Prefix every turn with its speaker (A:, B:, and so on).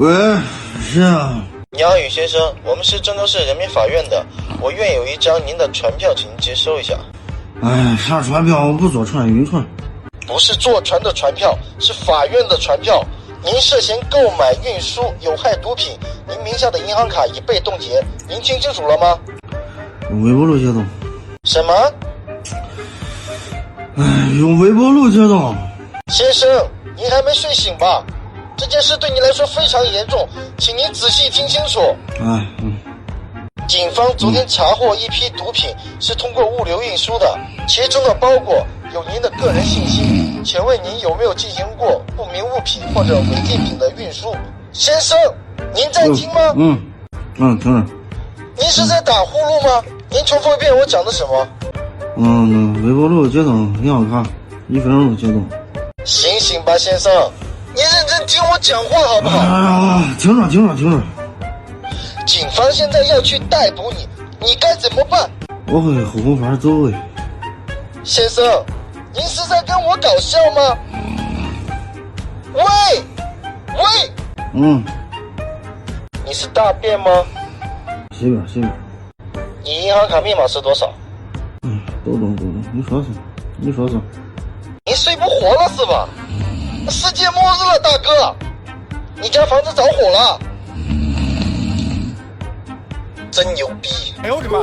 A: 喂，是啊。
B: 你好，宇先生，我们是郑州市人民法院的，我院有一张您的传票，请您接收一下。
A: 哎，啥传票？我不坐船，晕船。
B: 不是坐船的传票，是法院的传票。您涉嫌购买、运输有害毒品，您名下的银行卡已被冻结，您听清楚了吗？
A: 用微波炉解冻。
B: 什么？
A: 哎，用微波炉解冻。
B: 先生，您还没睡醒吧？这件事对你来说非常严重，请您仔细听清楚。
A: 哎，
B: 警方昨天查获一批毒品，是通过物流运输的，其中的包裹有您的个人信息。请问您有没有进行过不明物品或者违禁品的运输？先生，您在听吗？
A: 听着。
B: 您是在打呼噜吗？您重复一遍我讲的什么？
A: 微波炉解冻银行卡，1分钟解冻。
B: 醒醒吧，先生，你认真听我讲话好不好？
A: 听着。
B: 警方现在要去逮捕你，你该怎么办？
A: 我会后空翻走位。
B: 先生，您是在跟我搞笑吗？喂，你是大便吗？
A: 随便。
B: 你银行卡密码是多少？
A: 都懂，你说说。
B: 你睡不活了是吧？世界末日了，大哥，你家房子着火了，真牛逼！
C: 哎呦我的妈！